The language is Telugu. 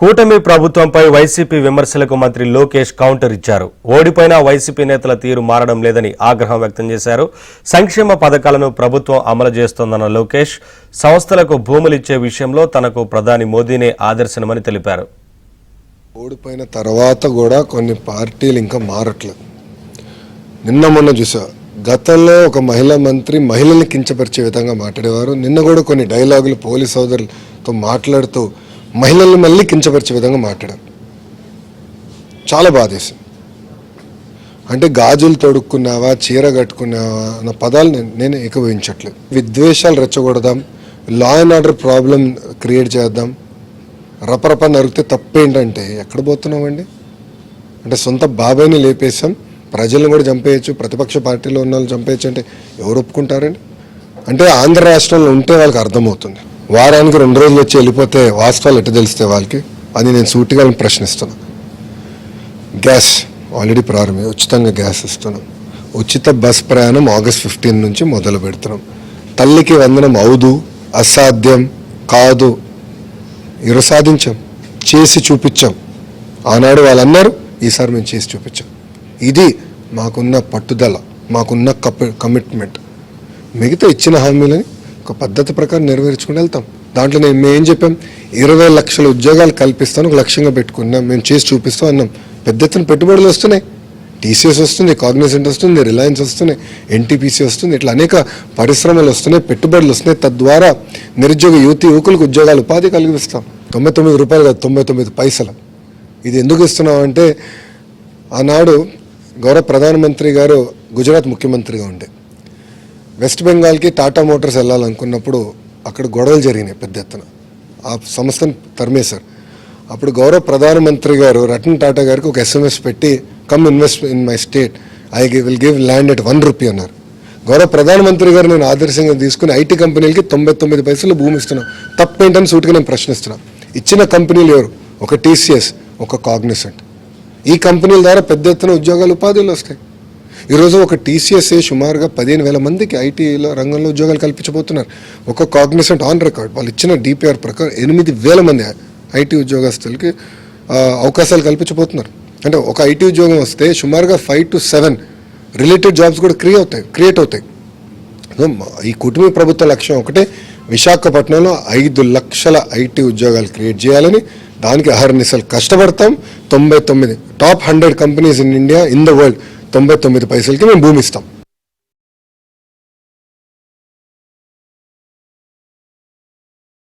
కూటమి ప్రభుత్వంపై వైసీపీ విమర్శలకు మంత్రి లోకేష్ కౌంటర్ ఇచ్చారు. ఓడిపోయిన వైసీపీ నేతల తీరు మారడం లేదని ఆగ్రహం వ్యక్తం చేశారు. సంక్షేమ పథకాలను ప్రభుత్వం అమలు చేస్తోందన్న లోకేష్ సంస్థలకు భూములు ఇచ్చే విషయంలో తనకు ప్రధాని మోదీనే ఆదర్శనమని తెలిపారు. ఓడిపోయిన తర్వాత కూడా కొన్ని పార్టీలు ఇంకా మారట్లేదు. నిన్న మొన్న చూసా, గతంలో ఒక మహిళా మంత్రి మహిళల్ని కించపరిచే విధంగా మాట్లాడేవారు. నిన్న కూడా కొన్ని డైలాగులు పోలీస్ సోదరులతో మాట్లాడుతూ మహిళల్ని మళ్ళీ కించపరిచే విధంగా మాట్లాడారు. చాలా బాధేసింది. అంటే గాజులు తొడుక్కున్నావా, చీర కట్టుకున్నావా అన్న పదాలు నేను ఏకీభవించట్లేదు. విద్వేషాలు రెచ్చగొడదాం, law and order problem create చేద్దాం, రపరప నరికితే తప్పేంటంటే ఎక్కడ పోతున్నామండి? అంటే సొంత బాబాయిని లేపేసాం, ప్రజలను కూడా చంపేయచ్చు, ప్రతిపక్ష పార్టీలో ఉన్న వాళ్ళు చంపేయచ్చు అంటే ఎవరు ఒప్పుకుంటారండి? అంటే ఆంధ్ర రాష్ట్రంలో ఉంటే వాళ్ళకి అర్థమవుతుంది. వారానికి 2 రోజులు వచ్చి వెళ్ళిపోతే వాస్తవాలు ఎట్లా తెలిస్తే వాళ్ళకి? అది నేను సూటిగా ప్రశ్నిస్తున్నాను. గ్యాస్ ఆల్రెడీ ప్రారంభం, ఉచితంగా గ్యాస్ ఇస్తున్నాం. ఉచిత బస్ ప్రయాణం ఆగస్ట్ 15 నుంచి మొదలు పెడుతున్నాం. తల్లికి వందనం అవుదు, అసాధ్యం కాదు, ఈరోజు సాధించాం, చేసి చూపించాం. ఆనాడు వాళ్ళు అన్నారు, ఈసారి మేము చేసి చూపించాం. ఇది మాకున్న పట్టుదల, మాకున్న కమిట్మెంట్. మిగతా ఇచ్చిన హామీలని ఒక పద్ధతి ప్రకారం నెరవేర్చుకుని వెళ్తాం. దాంట్లో మేము ఏం చెప్పాం, 20 లక్షల ఉద్యోగాలు కల్పిస్తాను ఒక లక్ష్యంగా పెట్టుకున్నాం. మేము చేసి చూపిస్తాం అన్నాం. పెద్ద ఎత్తున పెట్టుబడులు వస్తున్నాయి. టీసీఎస్ వస్తుంది, కాగ్నిజెంట్ వస్తుంది, రిలయన్స్ వస్తున్నాయి, ఎన్టీపీసీ వస్తుంది. ఇట్లా అనేక పరిశ్రమలు వస్తున్నాయి, పెట్టుబడులు వస్తున్నాయి. తద్వారా నిరుద్యోగ యువకులకు ఉద్యోగాలు, ఉపాధి కలిగిస్తాం. 99 రూపాయలు కాదు, 99 పైసలు. ఇది ఎందుకు ఇస్తున్నాం అంటే, ఆనాడు గౌరవ ప్రధానమంత్రి గారు గుజరాత్ ముఖ్యమంత్రిగా ఉండే, వెస్ట్ బెంగాల్కి టాటా మోటార్స్ వెళ్ళాలనుకున్నప్పుడు అక్కడ గొడవలు జరిగినాయి పెద్ద ఎత్తున. ఆ సంస్థను తరిమేశారు. అప్పుడు గౌరవ ప్రధానమంత్రి గారు రతన్ టాటా గారికి ఒక SMS పెట్టి, come invest in my state, I will give land at 1 rupee అన్నారు. గౌరవ ప్రధానమంత్రి గారు నేను ఆదర్శంగా తీసుకుని ఐటీ కంపెనీలకి 99 పైసలు భూమి ఇస్తున్నాం. తప్పేంటని సూటిగా నేను ప్రశ్నిస్తున్నాను. ఇచ్చిన కంపెనీలు ఎవరు? ఒక TCS, ఒక కాగ్నిజెంట్. ఈ కంపెనీల ద్వారా పెద్ద ఎత్తున ఉద్యోగాలు, ఉపాధులు వస్తాయి. ఈరోజు ఒక TCS సుమారుగా 15,000 మందికి ఐటీలో రంగంలో ఉద్యోగాలు కల్పించబోతున్నారు. ఒక కాగ్నిజెంట్ ఆన్ రికార్డ్ వాళ్ళు ఇచ్చిన DPR ప్రకారం 8,000 మంది ఐటీ ఉద్యోగస్తులకి అవకాశాలు కల్పించబోతున్నారు. అంటే ఒక ఐటీ ఉద్యోగం వస్తే సుమారుగా 5 to 7 రిలేటెడ్ జాబ్స్ కూడా క్రియేట్ అవుతాయి. ఈ కుటుంబ ప్రభుత్వ లక్ష్యం ఒకటే, విశాఖపట్నంలో 5 లక్షల ఐటీ ఉద్యోగాలు క్రియేట్ చేయాలని. దానికి అహర్నిశలు కష్టపడతాం. 99 top 100 companies in India, in the world, 99 పైసలకి మేము భూమి ఇస్తాం.